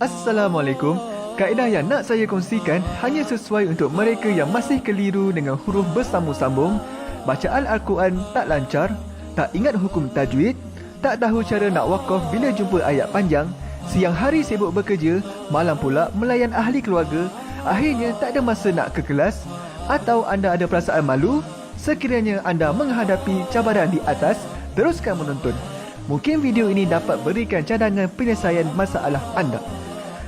Assalamualaikum. Kaedah yang nak saya kongsikan hanya sesuai untuk mereka yang masih keliru dengan huruf bersambung-sambung, bacaan Al-Quran tak lancar, tak ingat hukum tajwid, tak tahu cara nak wakaf bila jumpa ayat panjang, siang hari sibuk bekerja, malam pula melayan ahli keluarga, akhirnya tak ada masa nak ke kelas, atau anda ada perasaan malu. Sekiranya anda menghadapi cabaran di atas, teruskan menonton. Mungkin video ini dapat berikan cadangan penyelesaian masalah anda.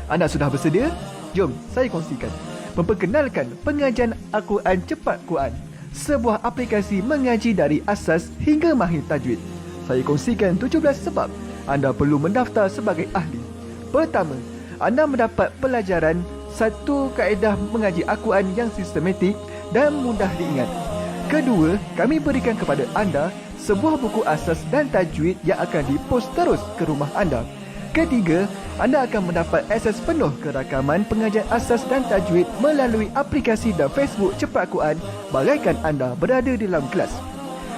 Anda sudah bersedia? Jom saya kongsikan. Memperkenalkan pengajian Al-Quran Cepat Quran, sebuah aplikasi mengaji dari asas hingga mahir tajwid. Saya kongsikan 17 sebab anda perlu mendaftar sebagai ahli. Pertama, anda mendapat pelajaran satu kaedah mengaji Al-Quran yang sistematik dan mudah diingat. Kedua, kami berikan kepada anda sebuah buku asas dan tajwid yang akan dipost terus ke rumah anda. Ketiga, anda akan mendapat akses penuh ke rakaman pengajian asas dan tajwid melalui aplikasi dan Facebook Cepat Quran bagaikan anda berada di dalam kelas.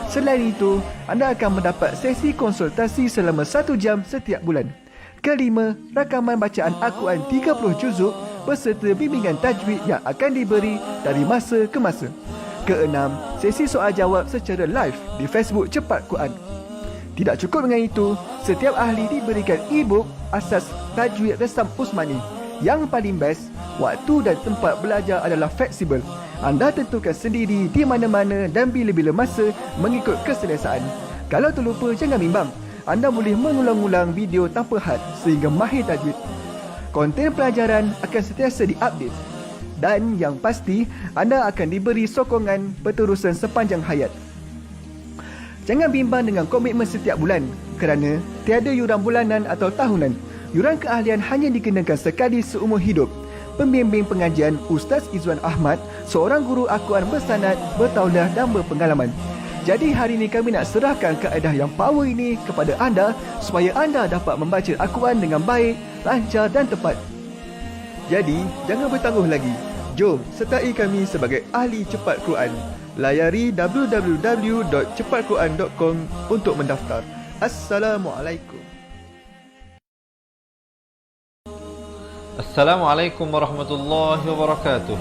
Selain itu, anda akan mendapat sesi konsultasi selama 1 jam setiap bulan. Kelima, rakaman bacaan Al-Quran 30 juzuk beserta bimbingan tajwid yang akan diberi dari masa ke masa. Keenam, sesi soal jawab secara live di Facebook Cepat Quran. Tidak cukup dengan itu, setiap ahli diberikan e-book asas tajwid Resam Usmani. Yang paling best, waktu dan tempat belajar adalah fleksibel. Anda tentukan sendiri di mana-mana dan bila-bila masa mengikut keselesaan. Kalau terlupa, jangan bimbang. Anda boleh mengulang-ulang video tanpa had sehingga mahir tajwid. Konten pelajaran akan sentiasa diupdate. Dan yang pasti, anda akan diberi sokongan berterusan sepanjang hayat. Jangan bimbang dengan komitmen setiap bulan kerana tiada yuran bulanan atau tahunan. Yuran keahlian hanya dikenakan sekali seumur hidup. Pembimbing pengajian Ustaz Izwan Ahmad, seorang guru Al-Quran bersanad, bertauliah dan berpengalaman. Jadi hari ini kami nak serahkan kaedah yang power ini kepada anda supaya anda dapat membaca Al-Quran dengan baik, lancar dan tepat. Jadi, jangan bertangguh lagi. Jom sertai kami sebagai ahli cepat Quran. Layari www.cepatquran.com untuk mendaftar. Assalamualaikum. Assalamualaikum warahmatullahi wabarakatuh.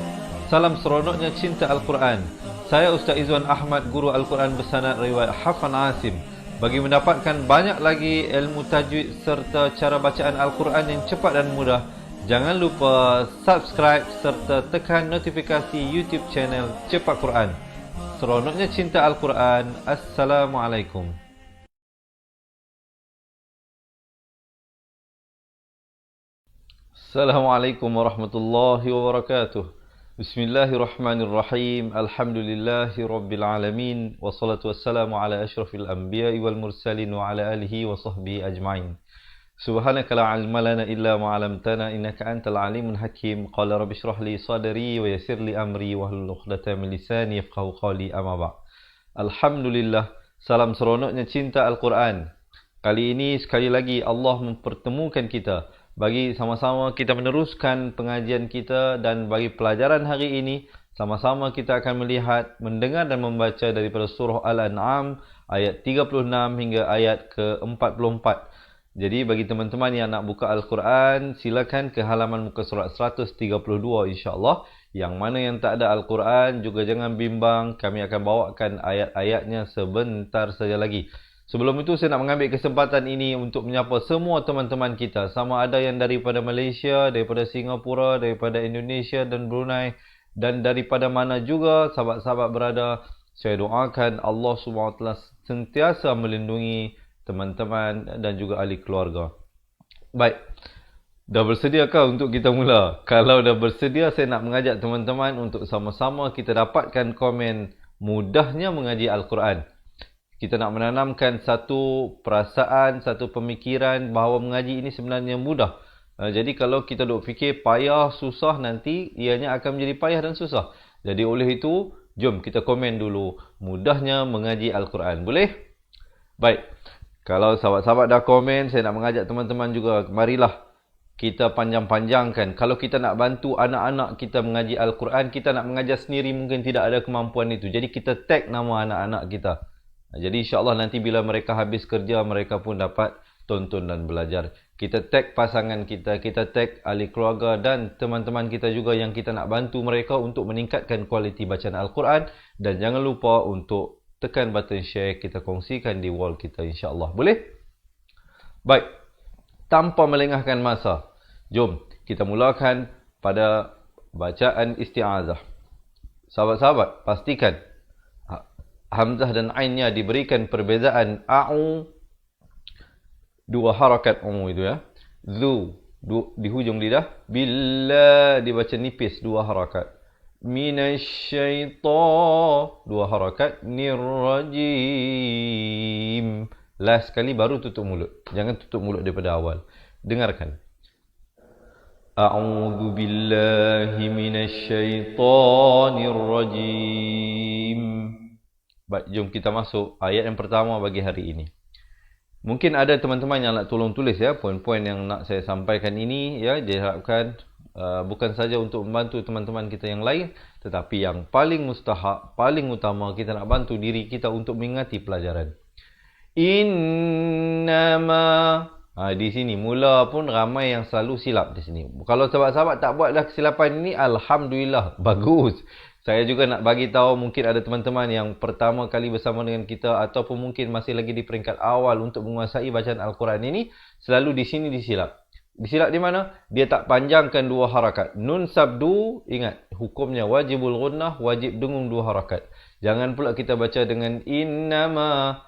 Salam seronoknya cinta Al-Quran. Saya Ustaz Izwan Ahmad, guru Al-Quran bersanad riwayat Hafan Asim. Bagi mendapatkan banyak lagi ilmu tajwid serta cara bacaan Al-Quran yang cepat dan mudah, jangan lupa subscribe serta tekan notifikasi YouTube channel Cepat Quran. Seronoknya cinta Al-Quran. Assalamualaikum. Assalamualaikum warahmatullahi wabarakatuh. Bismillahirrahmanirrahim. Alhamdulillahi rabbil alamin. Wassalatu wassalamu ala ashrafil anbiya'i wal mursalin wa ala alihi wa sahbihi ajma'in. Subhanaka la ilma lana illa ma 'allamtana innaka antal alimul hakim. Qala rabbi shrah li sadri wa yassir li amri wahlul 'uqdatam min lisani yafqahu qawli amma ba'd. Alhamdulillah, salam seronoknya cinta Al-Quran. Kali ini sekali lagi Allah mempertemukan kita bagi sama-sama kita meneruskan pengajian kita, dan bagi pelajaran hari ini sama-sama kita akan melihat, mendengar dan membaca daripada surah Al-An'am ayat 36 hingga ayat ke-44. Jadi bagi teman-teman yang nak buka Al-Quran, silakan ke halaman muka surat 132 insya-Allah. Yang mana yang tak ada Al-Quran juga jangan bimbang, kami akan bawakan ayat-ayatnya sebentar saja lagi. Sebelum itu saya nak mengambil kesempatan ini untuk menyapa semua teman-teman kita, sama ada yang daripada Malaysia, daripada Singapura, daripada Indonesia dan Brunei, dan daripada mana juga sahabat-sahabat berada. Saya doakan Allah SWT sentiasa melindungi teman-teman dan juga ahli keluarga. Baik, dah bersediakah untuk kita mula? Kalau dah bersedia, saya nak mengajak teman-teman untuk sama-sama kita dapatkan komen mudahnya mengaji Al-Quran. Kita nak menanamkan satu perasaan, satu pemikiran bahawa mengaji ini sebenarnya mudah. Jadi kalau kita duk fikir payah, susah, nanti ianya akan menjadi payah dan susah. Jadi oleh itu, jom kita komen dulu mudahnya mengaji Al-Quran. Boleh? Baik. Kalau sahabat-sahabat dah komen, saya nak mengajak teman-teman juga, marilah kita panjang-panjangkan. Kalau kita nak bantu anak-anak kita mengaji Al-Quran, kita nak mengajar sendiri mungkin tidak ada kemampuan itu. Jadi kita tag nama anak-anak kita. Jadi insya-Allah nanti bila mereka habis kerja, mereka pun dapat tonton dan belajar. Kita tag pasangan kita, kita tag ahli keluarga dan teman-teman kita juga yang kita nak bantu mereka untuk meningkatkan kualiti bacaan Al-Quran. Dan jangan lupa untuk tekan button share, kita kongsikan di wall kita insya-Allah. Boleh? Baik. Tanpa melengahkan masa, jom kita mulakan pada bacaan isti'azah. Sahabat-sahabat, pastikan hamzah dan ainnya diberikan perbezaan a'u, dua harakat itu ya. Zu di hujung lidah, bila dibaca nipis dua harakat. Minasyaitan dua harakat, nirrajim. Last sekali baru tutup mulut. Jangan tutup mulut daripada awal. Dengarkan. A'udzu billahi minasyaitonir rajim. Baik, jom kita masuk ayat yang pertama bagi hari ini. Mungkin ada teman-teman yang nak tolong tulis ya, poin-poin yang nak saya sampaikan ini ya, diharapkan bukan saja untuk membantu teman-teman kita yang lain, tetapi yang paling mustahak, paling utama, kita nak bantu diri kita untuk mengingati pelajaran. Innama, di sini mula pun ramai yang selalu silap di sini. Kalau sahabat-sahabat tak buatlah kesilapan ini, alhamdulillah, bagus. Saya juga nak bagi tahu, mungkin ada teman-teman yang pertama kali bersama dengan kita ataupun mungkin masih lagi di peringkat awal untuk menguasai bacaan Al-Quran ini, selalu di sini disilap. Disilap di mana? Dia tak panjangkan dua harakat. Nun sabdu, ingat, hukumnya wajibul gunnah, wajib dengung dua harakat. Jangan pula kita baca dengan innama,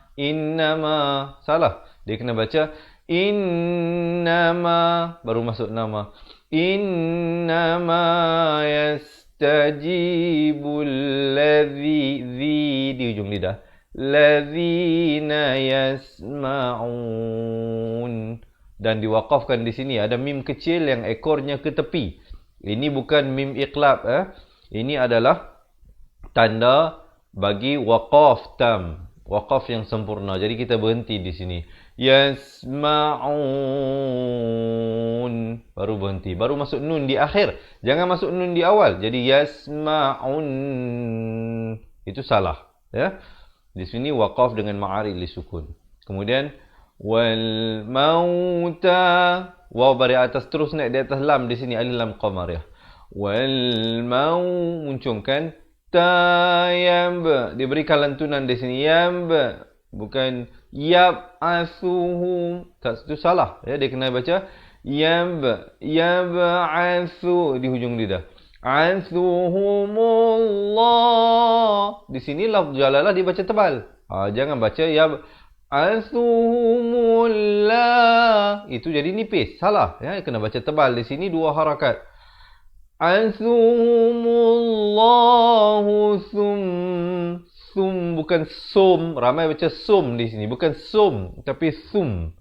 salah. Dia kena baca innama, baru masuk nama. Innama yastajibul ladzi, di ujung lidah, ladzina yasma'un. Dan diwakafkan di sini ada mim kecil yang ekornya ke tepi. Ini bukan mim iqlab, Ini adalah tanda bagi waqaf tam. Waqaf yang sempurna. Jadi kita berhenti di sini. Yasma'un. Baru berhenti. Baru masuk nun di akhir. Jangan masuk nun di awal. Jadi yasma'un. Itu salah. Ya. Di sini waqaf dengan ma'ari li sukun. Kemudian wal mauta. Waw dari atas terus naik di atas lam di sini. Alif lam qamar ya. Wal mau. Muncungkan. Tayab, diberikan lantunan di sini. Yab, bukan yab asuhum. Tak, itu salah. Ya, dia kena baca yab, asu di hujung lidah. Asuhumullah. Di sini lafz jalalah dibaca tebal. Jangan baca yab asuhumullah. Itu jadi nipis. Salah. Ya, kena baca tebal di sini dua harakat. Azumullahu sum bukan sum. Ramai baca sum di sini, bukan sum tapi sum.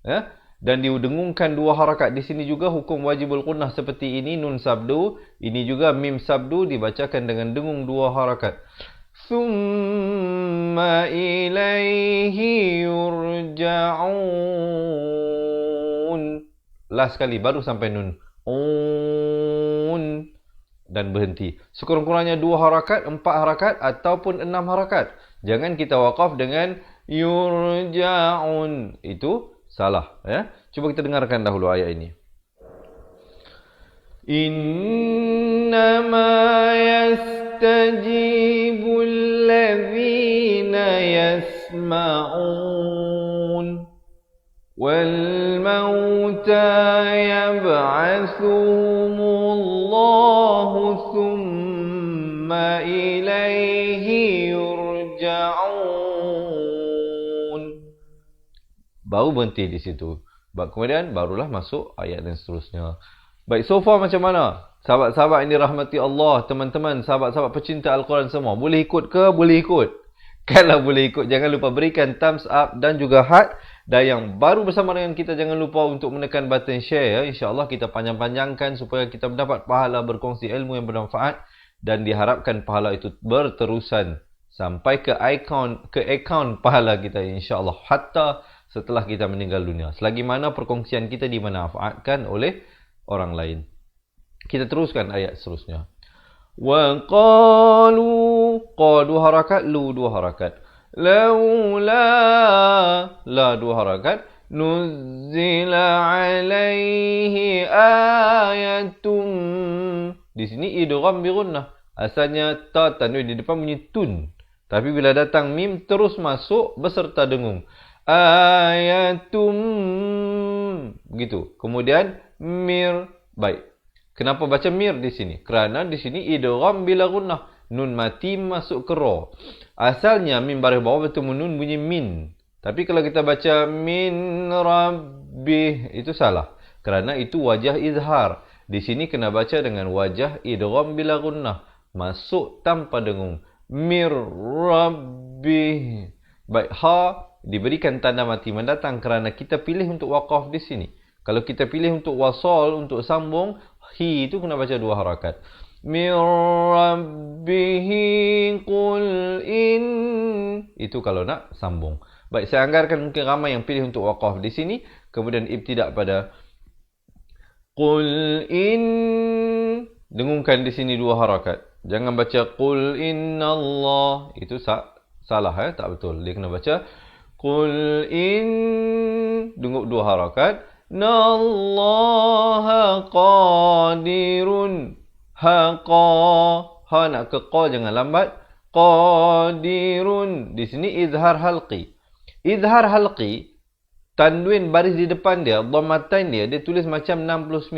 Ya? Dan didengungkan dua harakat di sini juga hukum wajibul gunnah seperti ini nun sabdu, ini juga mim sabdu dibacakan dengan dengung dua harakat. Summa ilaihi yurja'un. Last sekali baru sampai nun. Dan berhenti. Sekurang-kurangnya 2 harakat, 4 harakat ataupun 6 harakat. Jangan kita waqaf dengan yurja'un. Itu salah, ya. Cuba kita dengarkan dahulu ayat ini. Innama yastajibul ladzina yasma'un wal mauta yab'atsuhumullahu thumma ilaihi yurja'un. Baru berhenti di situ. Kemudian barulah masuk ayat dan seterusnya. Baik, so far macam mana? Sahabat-sahabat ini rahmati Allah, teman-teman, sahabat-sahabat pecinta Al-Quran semua. Boleh ikut ke? Boleh ikut. Kalau boleh ikut, jangan lupa berikan thumbs up dan juga heart. Dan yang baru bersama dengan kita, jangan lupa untuk menekan button share. Ya. InsyaAllah kita panjang-panjangkan supaya kita mendapat pahala berkongsi ilmu yang bermanfaat. Dan diharapkan pahala itu berterusan sampai ke akaun pahala kita insyaAllah. Hatta setelah kita meninggal dunia. Selagi mana perkongsian kita dimanfaatkan oleh orang lain. Kita teruskan ayat seterusnya. Wa qalu, qa 2 harakat, lu 2 harakat. Laula, la 2 harakat, Nuzila alaihi ayatum. Di sini idgham bi gunnah. Asalnya ta tanwin di depan bunyi tun. Tapi bila datang mim terus masuk beserta dengung. Ayatum. Begitu. Kemudian mir. Baik. Kenapa baca mir di sini? Kerana di sini idgham bila gunnah. Nun mati masuk ke ra. Asalnya mim baris bawah bertemu nun bunyi min. Tapi kalau kita baca min rabbih itu salah. Kerana itu wajah izhar. Di sini kena baca dengan wajah idgham bila gunnah. Masuk tanpa dengung. Mir rabbih. Baik, ha diberikan tanda mati mendatang kerana kita pilih untuk waqaf di sini. Kalau kita pilih untuk wasal, untuk sambung, hi itu kena baca 2 harakat. Mir rabbihi qul in. Itu kalau nak sambung. Baik, saya anggarkan mungkin ramai yang pilih untuk waqaf di sini. Kemudian ibtidak pada qul in. Dengungkan di sini 2 harakat. Jangan baca qul innallah. Itu salah, tak betul. Dia kena baca qul in. Dengung 2 harakat. Nallaha qadirun. Ha nak ke qa jangan lambat. Qadirun. Di sini izhar halqi. Izhar halqi, tanwin baris di depan dia, dhammatain dia tulis macam 69.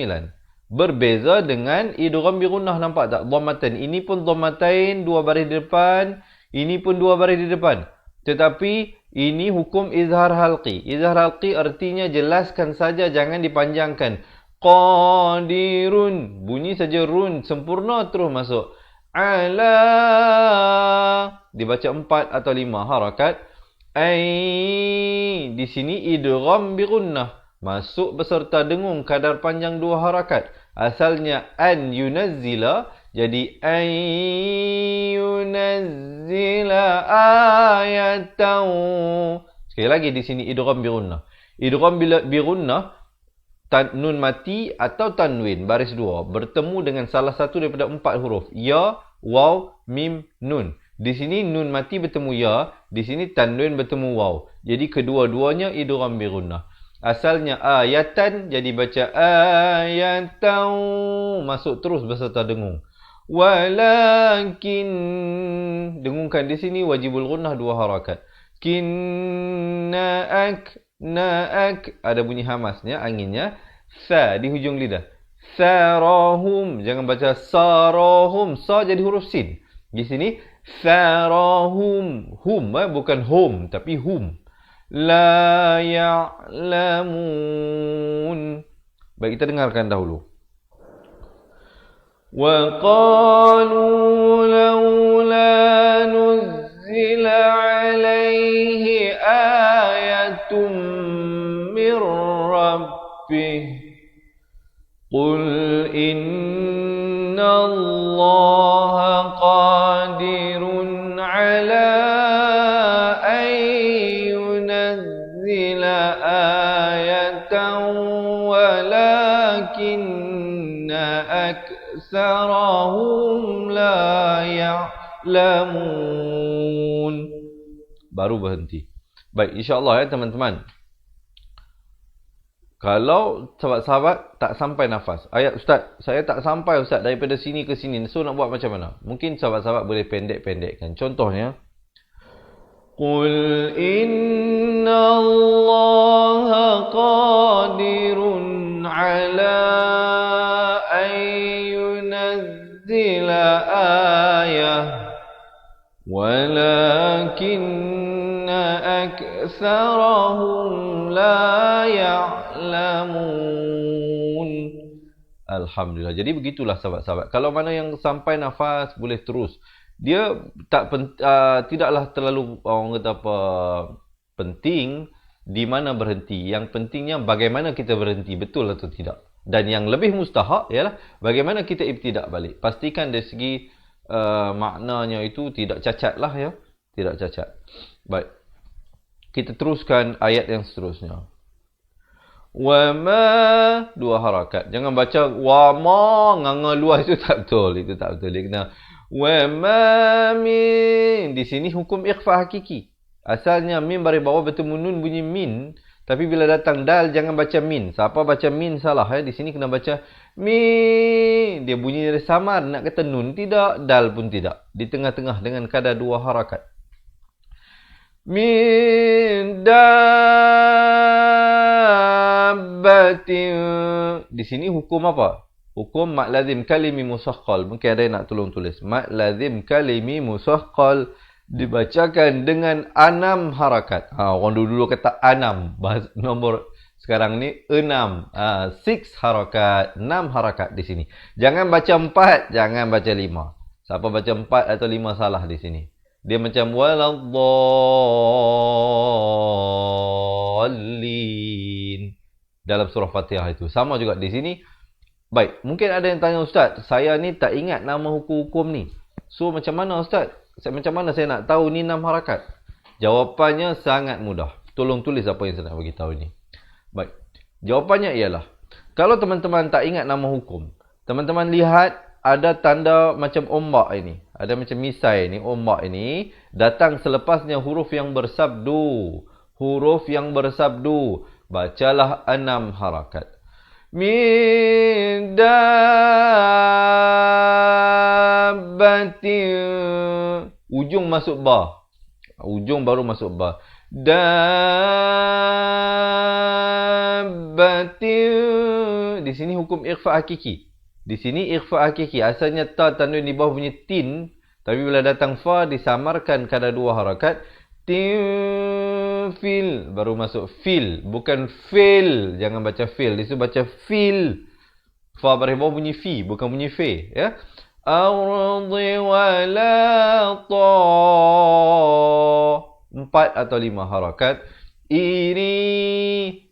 Berbeza dengan idgham bi gunnah, nampak tak? Dhammatain. Ini pun dhammatain 2 baris di depan, ini pun 2 baris di depan. Tetapi ini hukum izhar halqi. Izhar halqi artinya jelaskan saja, jangan dipanjangkan. Qadirun. Bunyi saja run. Sempurna terus masuk. Ala. Dibaca 4 atau 5 harakat. Ai. Di sini idgham bi gunnah. Masuk beserta dengung kadar panjang 2 harakat. Asalnya an yunazzila. Jadi an yunazzila ayatan. Sekali lagi di sini idgham bi gunnah. Idgham bi gunnah, nun mati atau tanwin baris 2 bertemu dengan salah satu daripada 4 huruf. Ya, waw, mim, nun. Di sini nun mati bertemu ya, di sini tanwin bertemu waw. Jadi kedua-duanya idgham bi gunnah. Asalnya ayatan, jadi baca ayatan. Masuk terus beserta dengung. Walakin. Dengungkan di sini wajibul gunnah 2 harakat. Kinnaak. Naak. Ada bunyi hamasnya, anginnya. Sa di hujung lidah. Sarahum. Jangan baca sarahum. Sa jadi huruf sin. Di sini sarahum. Hum, bukan home, tapi hum. La ya'lamun. Baik, kita dengarkan dahulu. Wa qalu laula nuzzila alaihi ayatun mir rabbih. Qul inna allaha qadirun ala an yunazzila ayatan walakinna aksarahum la ya'lamun. Baru berhenti. Baik, insya-Allah ya teman-teman. Kalau sahabat-sahabat tak sampai nafas. Ayat ustaz, saya tak sampai ustaz daripada sini ke sini. So nak buat macam mana? Mungkin sahabat-sahabat boleh pendek-pendekkan. Contohnya, Qul inna allaha qadirun ala an yunazzila ayah walakinna aktsarahum la ya'lamun. Alhamdulillah. Jadi begitulah sahabat-sahabat. Kalau mana yang sampai nafas boleh terus. Dia tidaklah terlalu orang kata apa penting di mana berhenti. Yang pentingnya bagaimana kita berhenti, betul atau tidak. Dan yang lebih mustahak ialah bagaimana kita ibtidak balik. Pastikan dari segi maknanya itu tidak cacat lah ya. Tidak cacat. Baik. Kita teruskan ayat yang seterusnya. Wa ma, 2 harakat. Jangan baca wa ma nganga luas, itu tak betul. Itu tak betul. Dia kena wa ma min. Di sini hukum ikhfa hakiki. Asalnya mim baris bawah bertemu nun bunyi min. Tapi bila datang dal, jangan baca min. Siapa baca min salah. Di sini kena baca min. Dia bunyi dari samar. Nak kata nun tidak, dal pun tidak. Di tengah-tengah dengan kadar 2 harakat. Min dabbatin. Di sini hukum apa? Hukum mak lazim kalimi musaqqal. Mungkin ada yang nak tolong tulis. Mak lazim kalimi musaqqal dibacakan dengan 6 harakat. Orang dulu kata 6. Nombor sekarang ni 6. 6 harakat. 6 harakat di sini. Jangan baca 4. Jangan baca 5. Siapa baca 4 atau 5 salah di sini. Dia macam waladdallin dalam surah Fatihah itu. Sama juga di sini. Baik, mungkin ada yang tanya, Ustaz, saya ni tak ingat nama hukum-hukum ni. So macam mana, Ustaz? Macam mana saya nak tahu ni 6 harakat? Jawapannya sangat mudah. Tolong tulis apa yang saya nak bagi tahu ni. Baik. Jawapannya ialah, kalau teman-teman tak ingat nama hukum, teman-teman lihat ada tanda macam ombak ini. Ada macam misai ni, ombak ini datang selepasnya huruf yang bersabdu. Huruf yang bersabdu. Bacalah 6 harakat. Min dabbatin. Ujung masuk ba. Ujung baru masuk ba. Dabbatin. Di sini hukum ikhfa hakiki. Di sini ikhfa hakiki. Asalnya ta tanwin di bawah bunyi tin. Tapi bila datang fa disamarkan kadar 2 harakat. Tin fil. Baru masuk fil. Bukan fil. Jangan baca fil. Di situ baca fil. Fa baris bawah bunyi fi. Bukan bunyi fe. Ya. Ardi wala ta. 4 atau 5 harakat. Iri.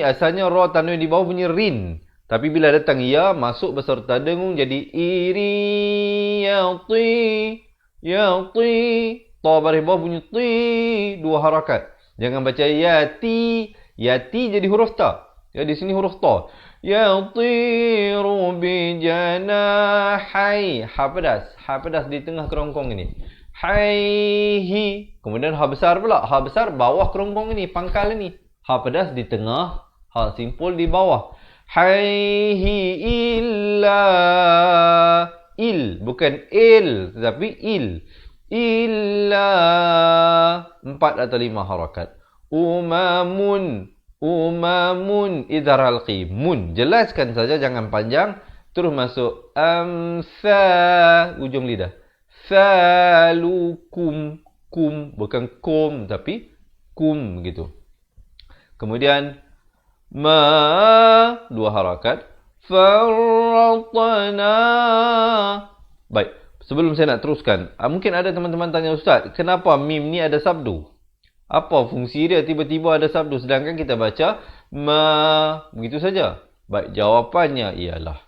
Asalnya ra tanwin di bawah bunyi rin. Tapi bila datang ya, masuk beserta dengung jadi iri. Yati. Ta baris bawah bunyi ti. 2 harakat. Jangan baca yati. Yati jadi huruf ta. Ya, di sini huruf ta. Yatiru bijanahai. Ha pedas. Ha pedas di tengah kerongkong ini. Haihi. Kemudian ha besar pula. Ha besar bawah kerongkong ini. Pangkal ini. Ha pedas di tengah. Ha simpul di bawah. Haihi illa. Il. Bukan il. Tetapi il. Illa. 4 atau 5 harakat. Umamun idhar halqi. Mun. Jelaskan saja, jangan panjang. Terus masuk amsa. Ujung lidah. Salukum. Kum. Bukan kum. Tapi kum. Gitu. Kemudian. 2 harakat. Farratna. Baik. Sebelum saya nak teruskan. Mungkin ada teman-teman tanya, Ustaz, kenapa mim ni ada sabdu? Apa fungsi dia tiba-tiba ada sabdu sedangkan kita baca ma begitu saja? Baik, jawapannya ialah,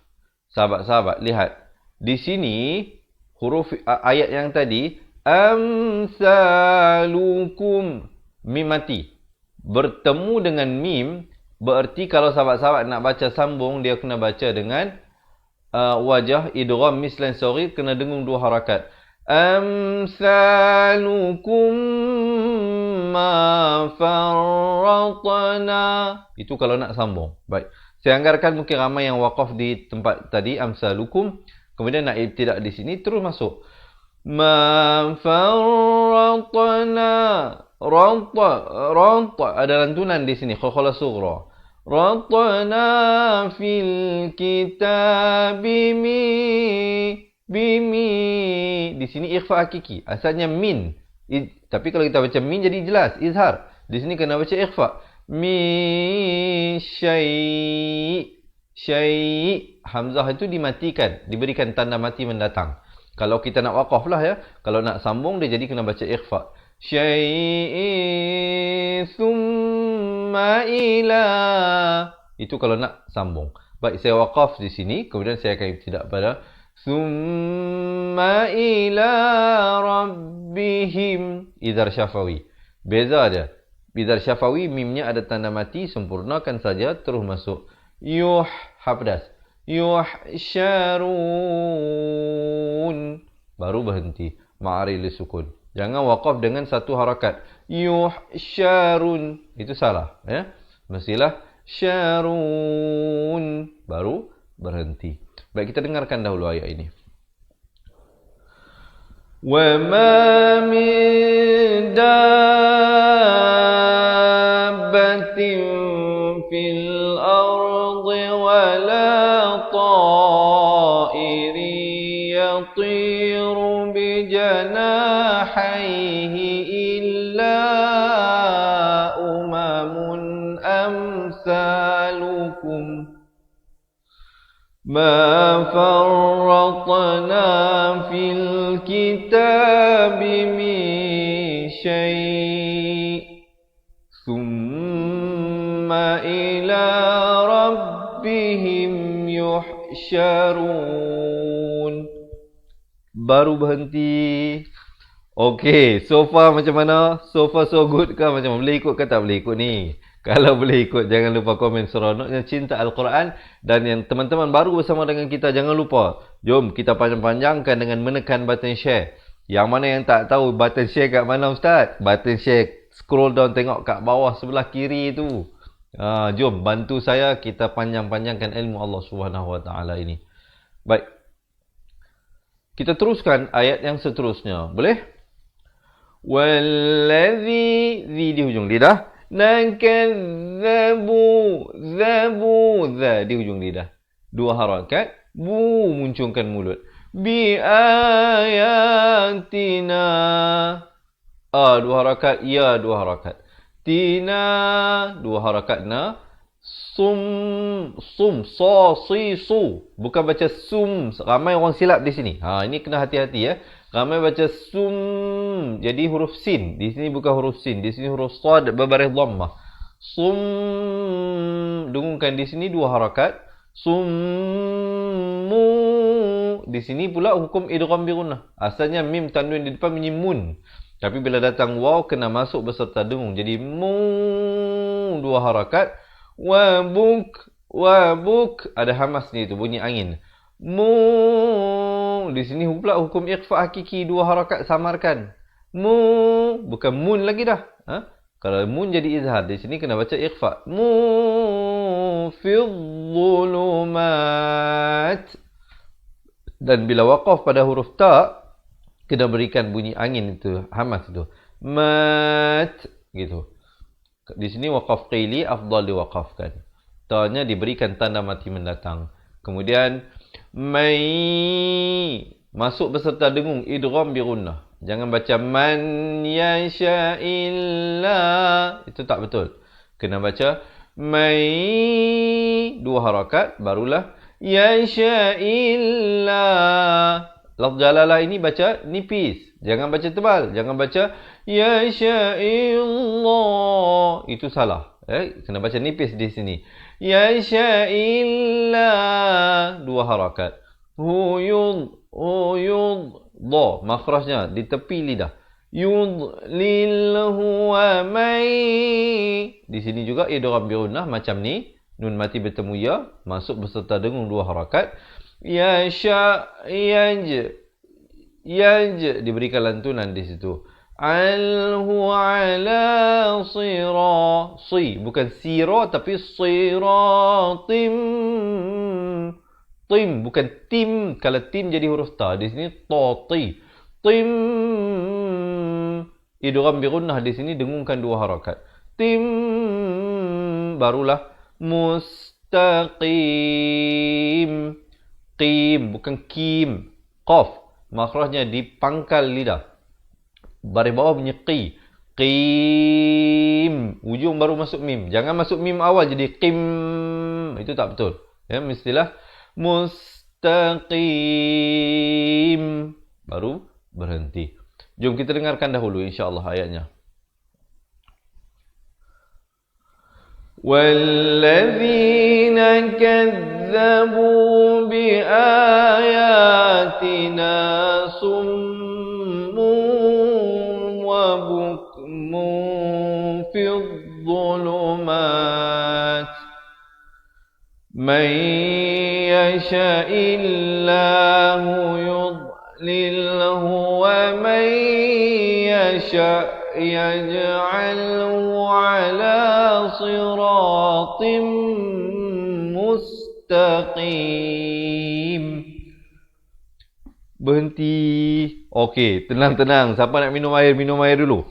sahabat-sahabat lihat. Di sini huruf ayat yang tadi amsalukum, mim mati. Bertemu dengan mim berarti kalau sahabat-sahabat nak baca sambung dia kena baca dengan wajah idgham mislan saghir, kena dengung 2 harakat. Amsalukum ma farratna. Itu kalau nak sambung. Baik. Saya anggarkan mungkin ramai yang waqaf di tempat tadi amsalukum. Kemudian nak ibtidak di sini terus masuk. Ma farratna. Ranta. Ada lantunan di sini. Khalqala sughra. Ratna fil kitabi bimi. Di sini ikhfa hakiki. Asalnya min. Tapi kalau kita baca min jadi jelas. Izhar. Di sini kena baca ikhfa. Mi syai'. Hamzah itu dimatikan. Diberikan tanda mati mendatang. Kalau kita nak waqaf lah ya. Kalau nak sambung dia jadi kena baca ikhfa. Syai'i summa ila. Itu kalau nak sambung. Baik, saya waqaf di sini. Kemudian saya akan ibtidak pada summa ila rabbihim. Idhar syafawi. Beza dia. Idhar syafawi, mimnya ada tanda mati. Sempurnakan saja. Terus masuk. Yuh. Hafdas. Yuhsyarun. Baru berhenti. Ma'ari li sukun. Jangan waqaf dengan satu harakat. Yuhsyarun. Itu salah. Ya? Mestilah syarun. Baru berhenti. Baik, kita dengarkan dahulu ayat ini. وَمَا مِن دَابَّةٍ فِي الْأَرْضِ وَلَا طَائِرٍ يَطِيرُ بِجَنَاحَيْهِ إِلَّا أُمَمٌ أَمْثَالُكُمْ مَا فَرَّطْنَا فِي الْكِتَابِ مِنْ شَيْءٍ ثُمَّ إِلَى رَبِّهِمْ يُحْشَرُونَ. Baru berhenti. Okey, so far macam mana? So far so good ke macam mana? Boleh ikut ke tak boleh ikut ni? Kalau boleh ikut, jangan lupa komen seronoknya cinta Al-Quran. Dan yang teman-teman baru bersama dengan kita, jangan lupa, jom kita panjang-panjangkan dengan menekan button share. Yang mana yang tak tahu button share kat mana Ustaz? Button share, scroll down tengok kat bawah sebelah kiri tu. Jom bantu saya, kita panjang-panjangkan ilmu Allah SWT ini. Baik, kita teruskan ayat yang seterusnya. Boleh? Wallazi, di hujung lidah. Nakadzabu, di hujung lidah. Dua harakat. Bu, muncungkan mulut. Bi ayatina. Dua harakat. Ya, dua harakat. Tina, dua harakat na. Sum, so, si, su. Bukan baca sum. Ramai orang silap di sini. Ini kena hati-hati ya. Ramai baca sum. Jadi huruf sin. Di sini bukan huruf sin. Di sini huruf sad berbaris dhammah. Sum. Dengungkan di sini dua harakat. Summu. Di sini pula hukum idgham bi gunnah. Asalnya mim tanwin di depan bunyi mun. Tapi bila datang waw kena masuk beserta dengung. Jadi mu. Dua harakat. Wabuk. Ada hamas ni tu. Bunyi angin. Mu. Di sini pula hukum ikhfa hakiki. Dua harakat samarkan. Mu. Bukan mun lagi dah. Kalau mun jadi izhar. Di sini kena baca ikhfa. Mu. Fi'l-zulumat. Dan bila waqaf pada huruf ta, kena berikan bunyi angin itu. Hamas itu. Mat. Gitu. Di sini waqaf qili afdal diwaqafkan. Ta-nya diberikan tanda mati mendatang. Kemudian mai masuk beserta dengung idgham bi gunnah. Jangan baca man yasha illa. Itu tak betul. Kena baca mai dua harakat barulah yasha illa. Lafz jalalah ini baca nipis. Jangan baca tebal. Jangan baca yasha illallah. Itu salah. Kena baca nipis di sini. Yasha illa. Dua harakat. Huyud. Dha. Makhrajnya di tepi lidah. Yudlilhu wa may. Di sini juga idgham bi gunnah macam ni. Nun mati bertemu ya. Masuk beserta dengung dua harakat. Yasha yaj. Diberikan lantunan di situ. Alhu ala sira. Si. Bukan sira tapi siratim. Tim. Bukan tim. Kalau tim jadi huruf ta. Di sini tati. Tim. Idgham bi gunnah di sini dengungkan dua harakat. Tim. Barulah mustaqim. Qim. Bukan kim. Qaf. Makhrajnya di pangkal lidah. Baris bawah bunyi qi. Qim. Ujung baru masuk mim. Jangan masuk mim awal jadi qim. Itu tak betul. Ya, mestilah mustaqim. Baru berhenti. Jom kita dengarkan dahulu insya-Allah ayatnya. وَالَّذِينَ كَذَّبُوا بِآيَاتِنَا صُمٌّ وَبُكْمٌ فِي الظُّلُمَاتِ مَن يَشَاءِ اللَّهُ يُضْلِلْهُ وَمَن يشأ يجعله على صراط مستقيم. Berhenti. Okey, tenang-tenang. Siapa nak minum air dulu.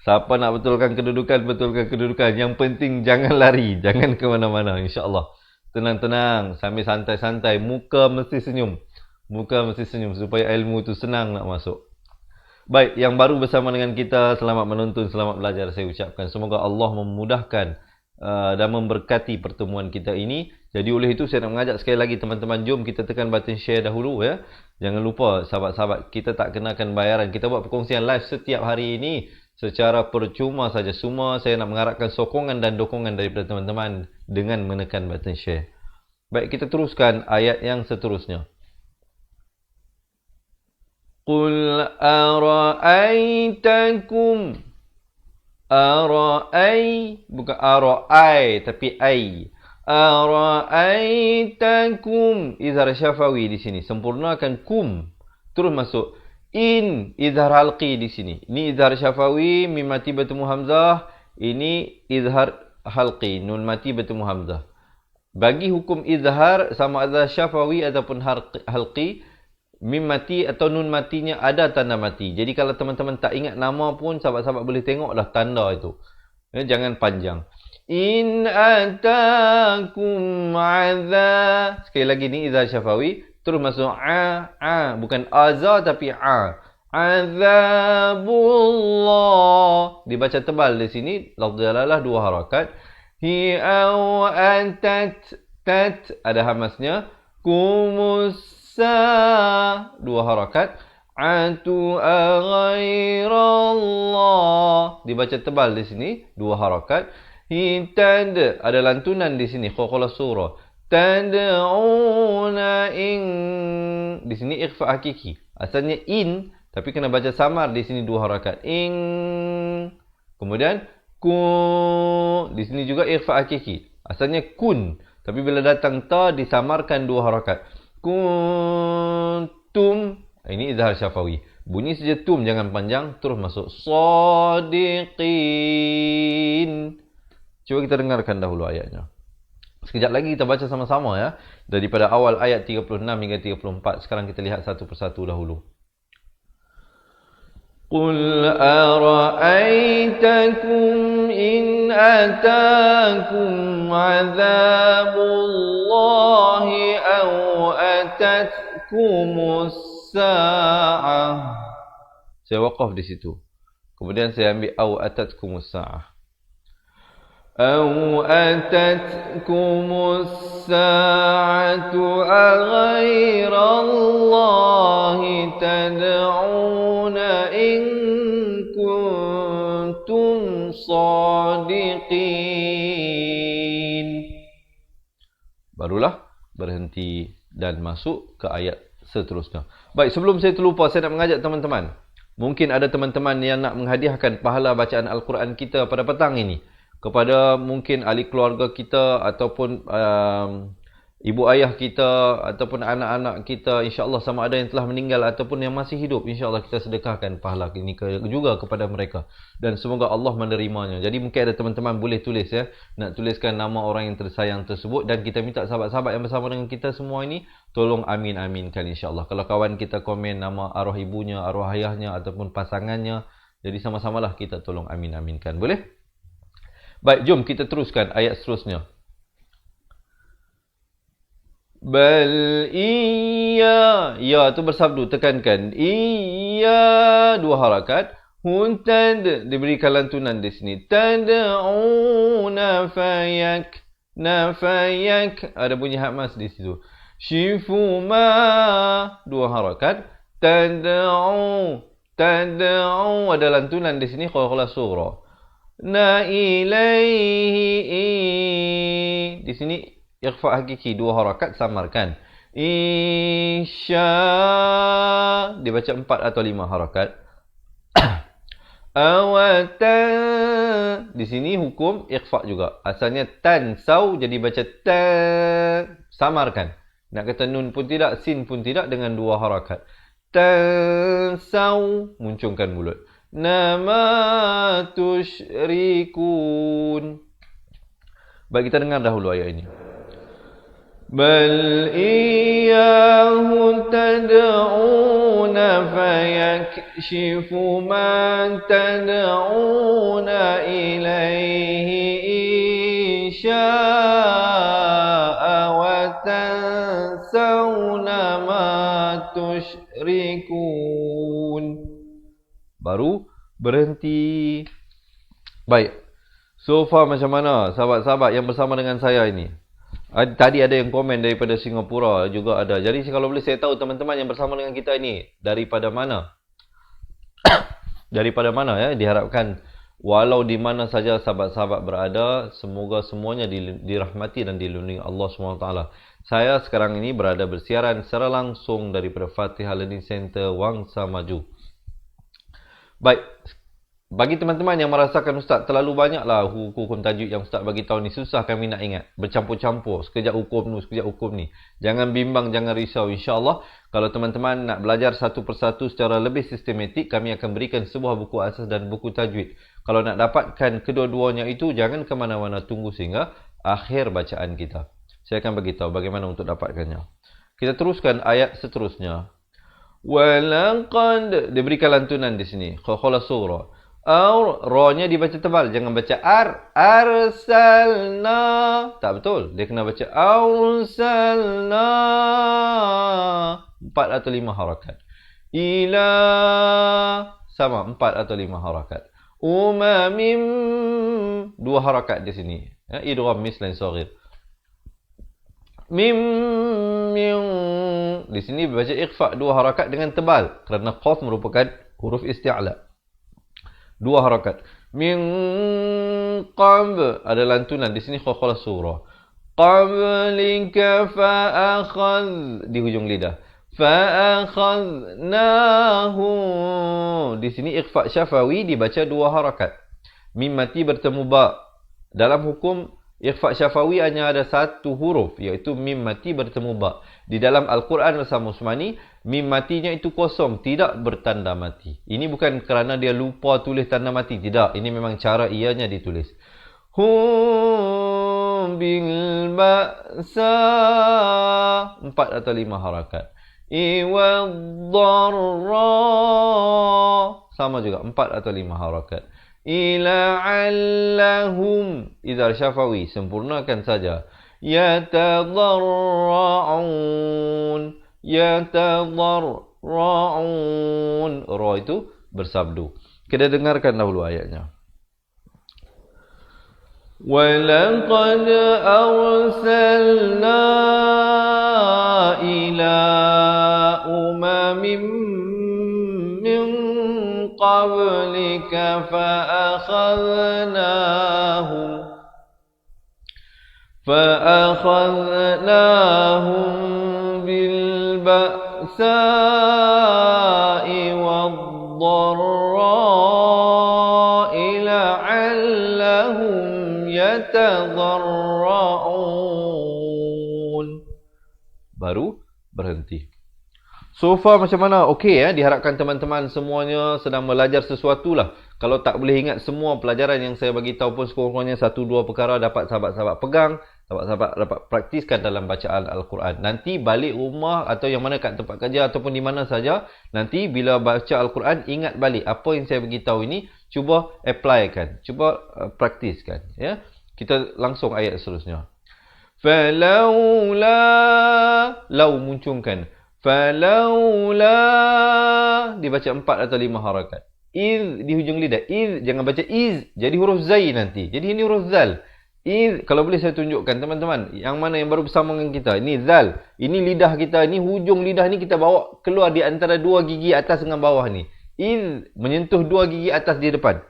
Siapa nak betulkan kedudukan. Yang penting jangan lari, jangan ke mana-mana, insya-Allah. Tenang-tenang, sambil santai-santai, muka mesti senyum supaya ilmu tu senang nak masuk. Baik, yang baru bersama dengan kita, selamat menonton, selamat belajar saya ucapkan. Semoga Allah memudahkan dan memberkati pertemuan kita ini. Jadi oleh itu saya nak mengajak sekali lagi teman-teman, jom kita tekan button share dahulu ya. Jangan lupa sahabat-sahabat, kita tak kenakan bayaran. Kita buat perkongsian live setiap hari ini secara percuma saja. Semua saya nak mengharapkan sokongan dan dukungan daripada teman-teman dengan menekan button share. Baik, kita teruskan ayat yang seterusnya. Qul ara'aitakum. Bukan ara'ai tapi ai. Ara'aitakum. Izhar syafawi di sini. Sempurnakan kum. Terus masuk in, izhar halqi di sini. Ini izhar syafawi, mim mati bertemu hamzah. Ini izhar halqi, nun mati bertemu hamzah. Bagi hukum izhar sama ada syafawi ataupun halqi, mim mati atau nun matinya ada tanda mati. Jadi kalau teman-teman tak ingat nama pun, sahabat-sahabat boleh tengoklah tanda itu. Jangan panjang. In atakum azab. Sekali lagi ni izhar syafawi. Terus masuk bukan azab tapi azabullah. Dibaca tebal di sini. Lafz jalalah 2 harakat. Hi au antat ada hamasnya. Kumusa 2 harakat. Atu ghairallah. Dibaca tebal di sini 2 harakat. Hitad ada lantunan di sini. Qalqalah surah. Tad'una in. Di sini ikhfa hakiki. Asalnya in, tapi kena baca samar di sini 2 harakat. In. Kemudian kun. Di sini juga ikhfa hakiki. Asalnya kun, tapi bila datang ta disamarkan 2 harakat. Kuntum. Ini izhar syafawi. Bunyi saja tum, jangan panjang. Terus masuk shadiqin. Cuba kita dengarkan dahulu ayatnya. Sekejap lagi kita baca sama-sama ya. Daripada awal ayat 36 hingga 34. Sekarang kita lihat satu persatu dahulu. Qul ara'aitakum in atakum azabullahi aw atatkumus sa'ah. Saya waqaf di situ. Kemudian saya ambil aw atatkumus sa'ah. أو أتتكم الساعة أغير الله تدعون إن كنتم صادقين. Barulah berhenti dan masuk ke ayat seterusnya. Baik, sebelum saya terlupa, saya nak mengajak teman-teman. Mungkin ada teman-teman yang nak menghadiahkan pahala bacaan Al-Quran kita pada petang ini kepada mungkin ahli keluarga kita ataupun ibu ayah kita ataupun anak-anak kita, insya-Allah sama ada yang telah meninggal ataupun yang masih hidup, insya-Allah kita sedekahkan pahala ini juga kepada mereka dan semoga Allah menerimanya. Jadi mungkin ada teman-teman boleh tulis ya, nak tuliskan nama orang yang tersayang tersebut dan kita minta sahabat-sahabat yang bersama dengan kita semua ini tolong amin-aminkan insya-Allah. Kalau kawan kita komen nama arwah ibunya, arwah ayahnya ataupun pasangannya, jadi sama-samalah kita tolong amin-aminkan. Boleh? Baik, jom kita teruskan ayat seterusnya. Bal iya. Ya tu bersabdu, tekankan. Iya 2 harakat. Huntad diberikan lantunan di sini. Tad'una fayak. Nafayak. Ada bunyi hamas di situ. Shifuma 2 harakat. Tad'u. Ada lantunan di sini. Qalqalah surah. Na ilaihi. Di sini ikhfa hakiki 2 harakat, samarkan. Insya dibaca 4 atau 5 harakat. Awatan. Di sini hukum ikhfa juga. Asalnya tan sau jadi baca tan, samarkan. Nak kata nun pun tidak, sin pun tidak, dengan 2 harakat. Tan sau, muncungkan mulut. ma tusyrikun. Baik, kita dengar dahulu ayat ini. Bal iyyahu tad'una fayakshifu ma tad'una ilaihi insya'a wa tansawna ma tusyrikun. Baru berhenti. Baik. So far macam mana sahabat-sahabat yang bersama dengan saya ini? Tadi ada yang komen daripada Singapura juga ada. Jadi kalau boleh saya tahu teman-teman yang bersama dengan kita ini daripada mana? Daripada mana ya? Diharapkan walau di mana saja sahabat-sahabat berada, semoga semuanya dirahmati dan dilindungi Allah SWT. Saya sekarang ini berada bersiaran secara langsung daripada Fatihah Learning Center Wangsa Maju. Baik, bagi teman-teman yang merasakan Ustaz terlalu banyaklah hukum tajwid yang Ustaz bagi tahu ni, susah kami nak ingat, bercampur-campur, sekejap hukum ni, sekejap hukum ni. Jangan bimbang, jangan risau. InsyaAllah kalau teman-teman nak belajar satu persatu secara lebih sistematik, kami akan berikan sebuah buku asas dan buku tajwid. Kalau nak dapatkan kedua-duanya itu, jangan ke mana-mana, tunggu sehingga akhir bacaan kita. Saya akan bagi tahu bagaimana untuk dapatkannya. Kita teruskan ayat seterusnya. Walaqad, diberikan lantunan di sini. Khala surah. Ra-nya dibaca tebal, jangan baca arsalna. Tak betul, dia kena baca arsalna. 4 atau 5 harakat. Ila, sama 4 atau 5 harakat. Umamim, 2 harakat di sini. Ya, idgham mislan saghir. Mim, di sini baca ikhfa 2 harakat dengan tebal kerana qaf merupakan huruf isti'la. 2 harakat. Min qab, ada lantunan di sini khala surah. Qablika fa'akhadh, di hujung lidah. Fa'akhadnahu, di sini ikhfa syafawi dibaca 2 harakat. Mim mati bertemu ba. Dalam hukum ikhfa syafawi hanya ada 1 huruf, iaitu mim mati bertemu ba. Di dalam Al-Quran bersama Usmani, mim matinya itu kosong, tidak bertanda mati. Ini bukan kerana dia lupa tulis tanda mati, tidak. Ini memang cara ianya ditulis. Hum bil ba'sa, 4 atau 5 harakat. Iwaddarra, sama juga 4 atau 5 harakat. Ila'allahum, idhar syafawi, sempurnakan saja. Yatadarra'un, yatadarra'un, ra itu bersabdu. Kita dengarkan dahulu ayatnya. Walaqad arsalna ila umamin min qablika فأخذناهم بالبأساء والضراء لعلهم يتضرعون. Baru berhenti. So far macam mana? Okey ya, diharapkan teman-teman semuanya sedang belajar sesuatu lah. Kalau tak boleh ingat semua pelajaran yang saya bagi tahu pun sekurang-kurangnya 1-2 perkara dapat sahabat-sahabat pegang, sahabat-sahabat dapat praktiskan dalam bacaan Al-Quran. Nanti balik rumah atau yang mana kat tempat kerja ataupun di mana saja, nanti bila baca Al-Quran ingat balik apa yang saya bagi tahu ini, cuba applykan, cuba praktiskan ya. Kita langsung ayat seterusnya. Falaula, lau munculkan. Falaula, dibaca 4 atau 5 harakat. Iz di hujung lidah. Iz, jangan baca iz, jadi huruf zai nanti. Jadi ini huruf zal. Iz, kalau boleh saya tunjukkan teman-teman, yang mana yang baru bersama dengan kita. Ini zal. Ini lidah kita, ini hujung lidah ni kita bawa keluar di antara 2 gigi atas dengan bawah ni. Iz menyentuh 2 gigi atas di depan.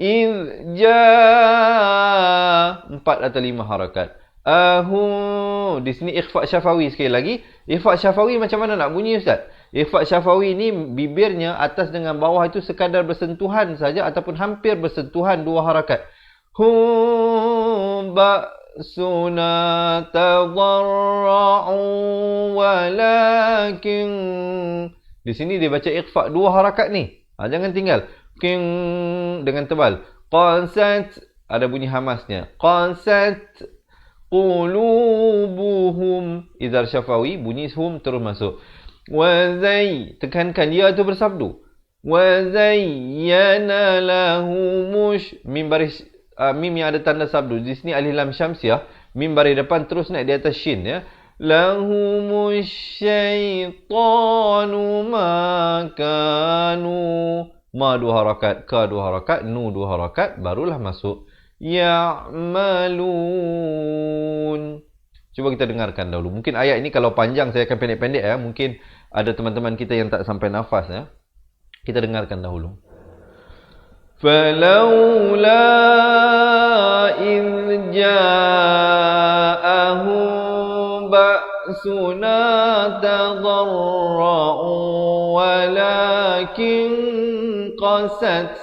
Iz ja, 4 atau 5 harakat. Di sini ikhfa syafawi sekali lagi. Ikhfa syafawi macam mana nak bunyi Ustaz? Ikhfa syafawi ni bibirnya atas dengan bawah itu sekadar bersentuhan saja ataupun hampir bersentuhan 2 harakat. Hum ba'suna tadarra'u walakin. Di sini dia baca ikhfa 2 harakat ni. Jangan tinggal king dengan tebal. Qasat, ada bunyi hamasnya. Qasat qulubuhum. Izhar syafawi, bunyi hum terus masuk. Wa zai, tekankan ya tu bersabdu. Wa zayyana lahumush, mim baris mim yang ada tanda sabdu. Di sini alif lam syamsiah, mim baris depan terus naik di atas shin ya. Lahumush syaitanu makanu. Ma 2 harakat, ka 2 harakat, nu 2 harakat, barulah masuk ya'malun. Cuba kita dengarkan dahulu. Mungkin ayat ini kalau panjang saya akan pendek-pendek ya. Mungkin ada teman-teman kita yang tak sampai nafas ya. Kita dengarkan dahulu. فَلَوْلَا إِذْ جَاءَهُمْ بَأْسُنَا تَضَرَّعُوا وَلَكِنْ قَسَتْ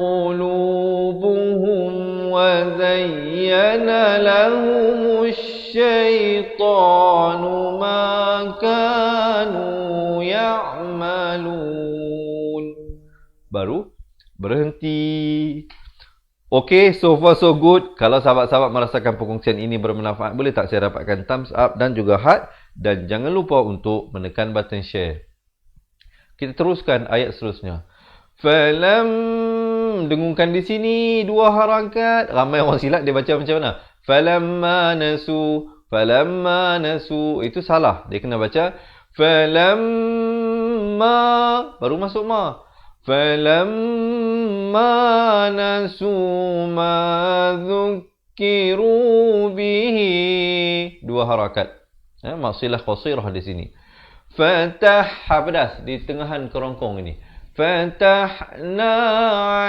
قُلُوبُهُمْ وَزَيَّنَ لَهُمُ الشَّيْطَانُ مَا كَانُوا يَعْمَلُونَ. Baru berhenti. Okey, so far so good. Kalau sahabat-sahabat merasakan perkongsian ini bermanfaat, boleh tak saya dapatkan thumbs up dan juga heart? Dan jangan lupa untuk menekan button share. Kita teruskan ayat seterusnya. Falam, dengungkan di sini 2 harakat. Ramai orang silap dia baca macam mana? Falamma nasu. Itu salah. Dia kena baca falamma, baru masuk ma. Falamma nasu ma dzukkiru bihi. 2 harakat. Maksilah qasirah di sini. Fatah, pedas di tengahan kerongkong ini. Fatahna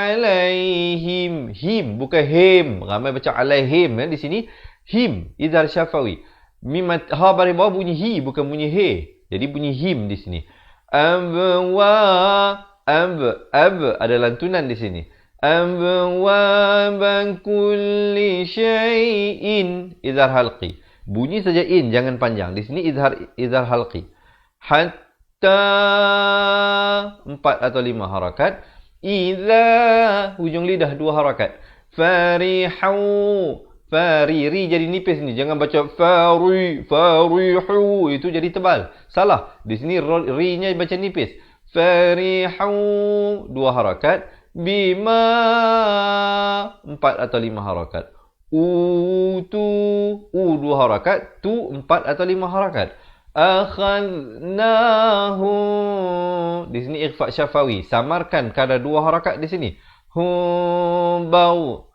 alaihim. Him, bukan him. Ramai baca alaihim di sini. Him, izhar syafawi. Mim ha baris bawah bunyi hi, bukan bunyi he. Jadi bunyi him di sini. Ab ada lantunan di sini. Abwaban kulli syai'in, izhar halqi. Bunyi saja in, jangan panjang. Di sini izhar halqi. Hatta 4 atau 5 harakat. Idza, hujung lidah 2 harakat. Farihu, ri jadi nipis ni. Jangan baca farihu, itu jadi tebal. Salah. Di sini ri-nya baca nipis. Farihu 2 harakat. Bima 4 atau 5 harakat. Utu 2 harakat. Tu 4 atau 5 harakat. Akhadnahu, di sini ikhfa syafawi, samarkan kadar 2 harakat di sini. Bau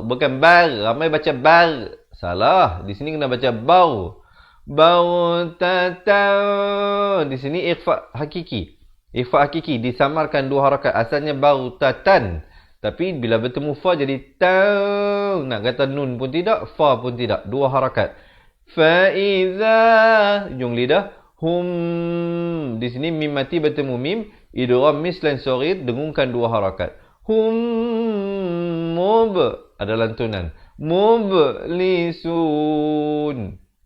bukan bar, ramai baca bar, salah. Di sini kena baca bau. Bau tatan, di sini ikhfa hakiki, disamarkan 2 harakat. Asalnya bau tatan, tapi bila bertemu fa jadi taw. Nak kata nun pun tidak, fa pun tidak, 2 harakat. Faiza, ujung lidah. Hum, di sini mim mati bertemu mim, idgham mislan saghir, dengungkan 2 harakat. Hum ada lantunan. Mublisun.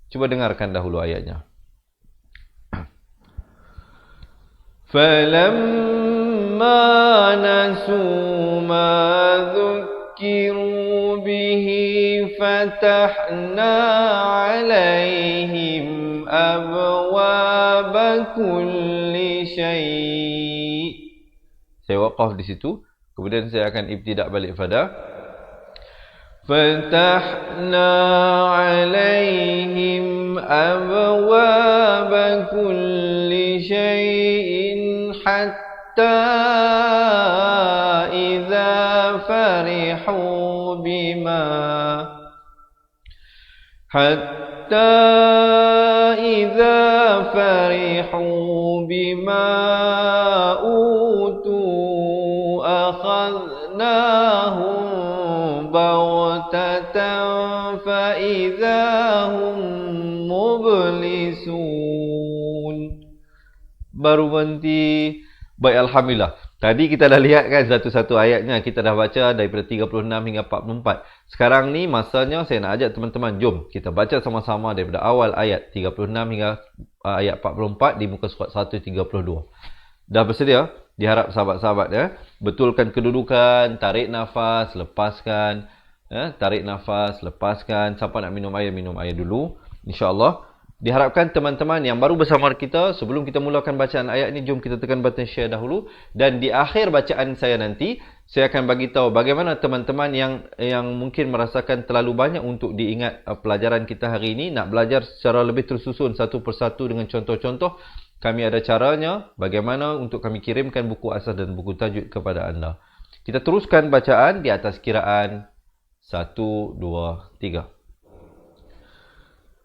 Cuba dengarkan dahulu ayatnya. Falamma nasu ma dzukkiru bihi fatahna alaihim abwaba kulli syai'. Saya waqaf di situ. Kemudian saya akan ibtidak balik pada Fatahna alaihim abwaba kulli syai'in hatta idza farihu bima utu akhadnahum baghtatan fa idzahum mublisun. Baru berhenti. Baik, alhamdulillah. Tadi kita dah lihat kan satu-satu ayatnya. Kita dah baca daripada 36 hingga 44. Sekarang ni masanya saya nak ajak teman-teman, jom kita baca sama-sama daripada awal ayat 36 hingga ayat 44 di muka surat 132. Dah bersedia? Diharap sahabat-sahabat ya. Betulkan kedudukan, tarik nafas, lepaskan. Ya, tarik nafas, lepaskan. Siapa nak minum air dulu. InsyaAllah. Diharapkan teman-teman yang baru bersama kita, sebelum kita mulakan bacaan ayat ni, jom kita tekan button share dahulu. Dan di akhir bacaan saya nanti, saya akan bagi tahu bagaimana teman-teman yang mungkin merasakan terlalu banyak untuk diingat pelajaran kita hari ini, nak belajar secara lebih tersusun satu persatu dengan contoh-contoh. Kami ada caranya bagaimana untuk kami kirimkan buku asas dan buku tajwid kepada anda. Kita teruskan bacaan di atas kiraan 1, 2, 3.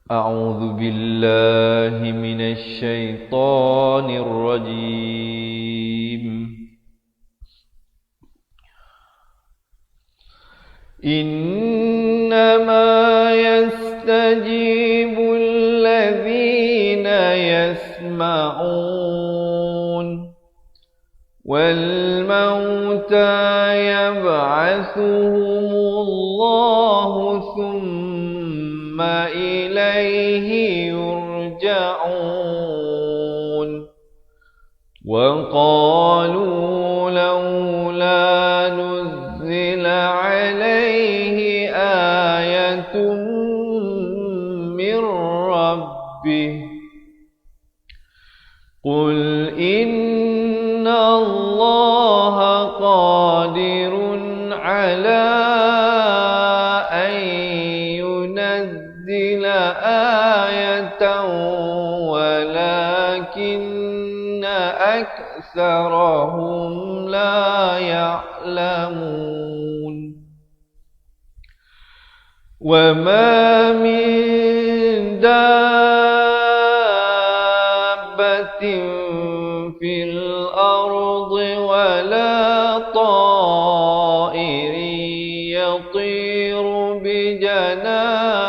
أعوذ بالله من الشيطان الرجيم إنما يستجيب الذين يسمعون والموتى يبعثهم الله ثم إليه يرجعون وقالوا لولا نزل عليه آية من ربه قل إن الله قادر على آية ولكن أكثرهم لا يعلمون وما من دابة في الأرض ولا طائر يطير بجناحيه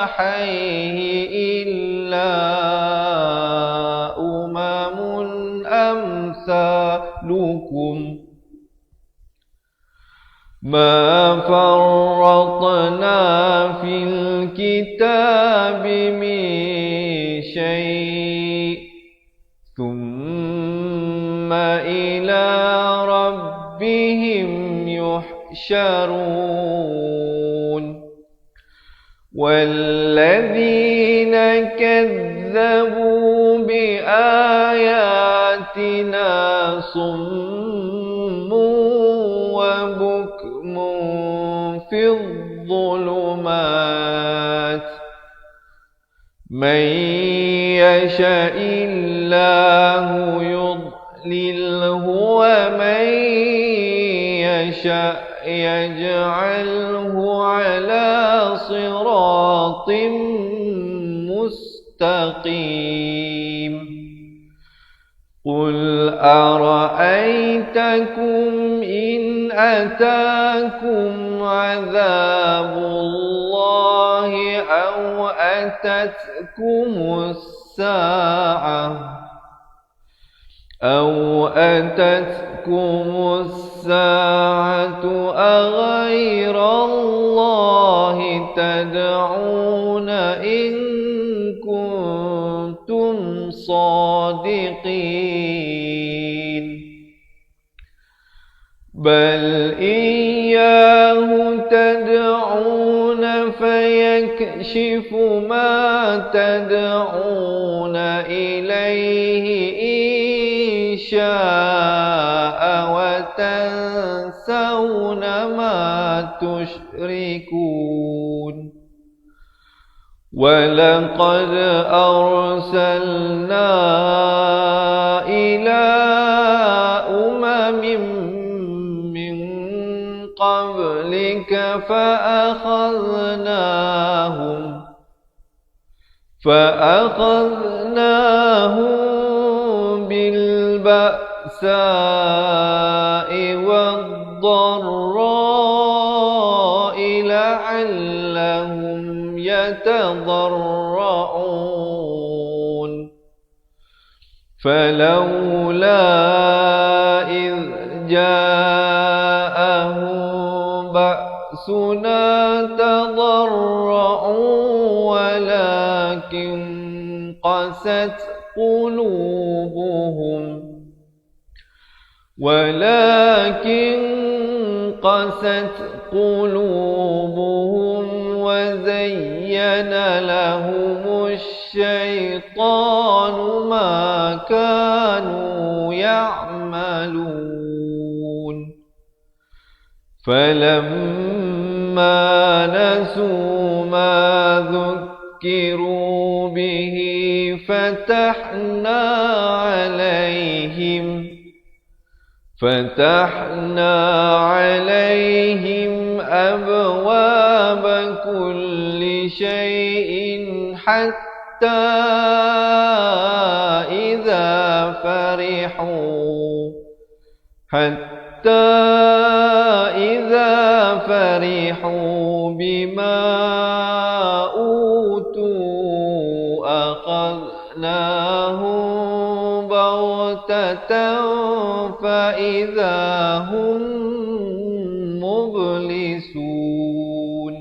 أمثالكم ما فرطنا في الكتاب من شيء ثم إلى ربهم يحشرون والذين كذبوا بآياتنا صم وبكم في الظلمات من يشاء الله يضلله ومن يشاء يجعله على صراط مستقيم قل أرأيتكم إن أتاكم عذاب الله أو أتتكم الساعة أغير الله تدعون إن كنتم صادقين بل إياه تدعون فيكشف ما تدعون إليه إن شاء وتنسون ما تشركون ولقد أرسلنا إلى أمم من قبلك فأخذناهم بالبأساء والضراء لعلهم يتضرعون فلولا إذ جاءهم بأسنا تضرعوا ولكن قست قلوبهم وزين لهم الشيطان ما كانوا يعملون فلما نسوا ما ذكروا به فتحنا عليهم أبواب كل شيء حتى إذا فرحوا بما أوتوا أخذناهم بغتة فإذا هم مبلسون.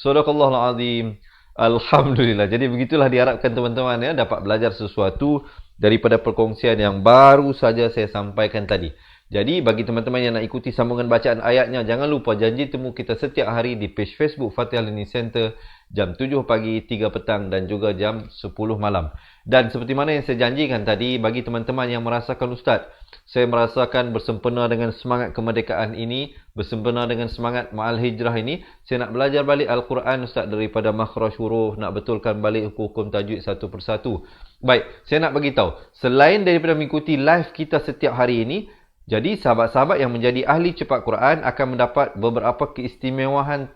Sadaqallahul Azim. Alhamdulillah. Jadi begitulah diharapkan teman-teman ya, dapat belajar sesuatu daripada perkongsian yang baru saja saya sampaikan tadi. Jadi bagi teman-teman yang nak ikuti sambungan bacaan ayatnya, jangan lupa janji temu kita setiap hari di page Facebook Fatihah Learning Center jam 7 pagi, 3 petang dan juga jam 10 malam. Dan seperti mana yang saya janjikan tadi, bagi teman-teman yang merasakan Ustaz, saya merasakan bersempena dengan semangat kemerdekaan ini, bersempena dengan semangat Ma'al Hijrah ini, saya nak belajar balik Al-Quran Ustaz daripada makhraj huruf, nak betulkan balik hukum tajwid satu persatu. Baik, saya nak bagi tahu, selain daripada mengikuti live kita setiap hari ini, jadi sahabat-sahabat yang menjadi ahli cepat Quran akan mendapat beberapa keistimewaan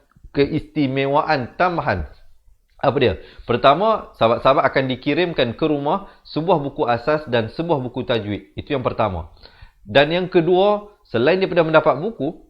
tambahan. Apa dia? Pertama, sahabat-sahabat akan dikirimkan ke rumah sebuah buku asas dan sebuah buku tajwid. Itu yang pertama. Dan yang kedua, selain daripada mendapat buku,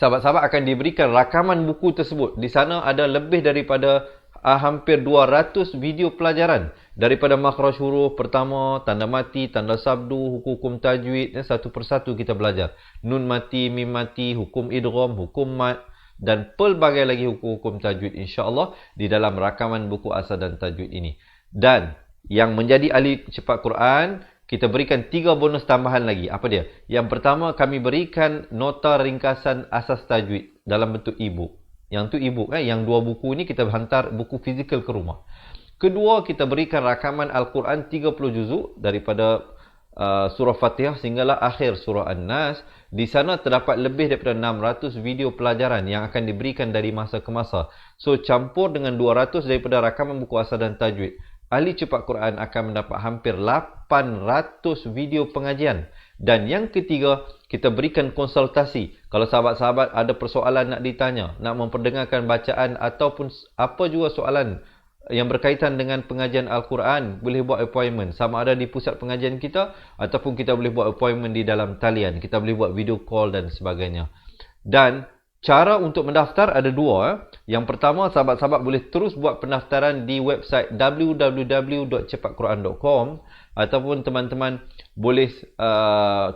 sahabat-sahabat akan diberikan rakaman buku tersebut. Di sana ada lebih daripada hampir 200 video pelajaran daripada makhraj huruf pertama, tanda mati, tanda sabdu, hukum tajwid, satu persatu kita belajar. Nun mati, mim mati, hukum idgham, hukum mat dan pelbagai lagi hukum-hukum tajwid insya-Allah di dalam rakaman buku asas dan tajwid ini. Dan yang menjadi ahli cepat Quran, kita berikan 3 bonus tambahan lagi. Apa dia? Yang pertama, kami berikan nota ringkasan asas tajwid dalam bentuk e-book. Yang tu e-book, yang 2 buku ni kita hantar buku fizikal ke rumah. Kedua, kita berikan rakaman Al-Quran 30 juzuk daripada surah Fatihah sehinggalah akhir surah An-Nas. Di sana terdapat lebih daripada 600 video pelajaran yang akan diberikan dari masa ke masa. So, campur dengan 200 daripada rakaman buku asas dan tajwid, ahli cepat Quran akan mendapat hampir 800 video pengajian. Dan yang ketiga, kita berikan konsultasi. Kalau sahabat-sahabat ada persoalan nak ditanya, nak memperdengarkan bacaan ataupun apa juga soalan yang berkaitan dengan pengajian Al-Quran, boleh buat appointment. Sama ada di pusat pengajian kita ataupun kita boleh buat appointment di dalam talian. Kita boleh buat video call dan sebagainya. Dan cara untuk mendaftar ada 2. Yang pertama, sahabat-sahabat boleh terus buat pendaftaran di website www.cepatquran.com ataupun teman-teman boleh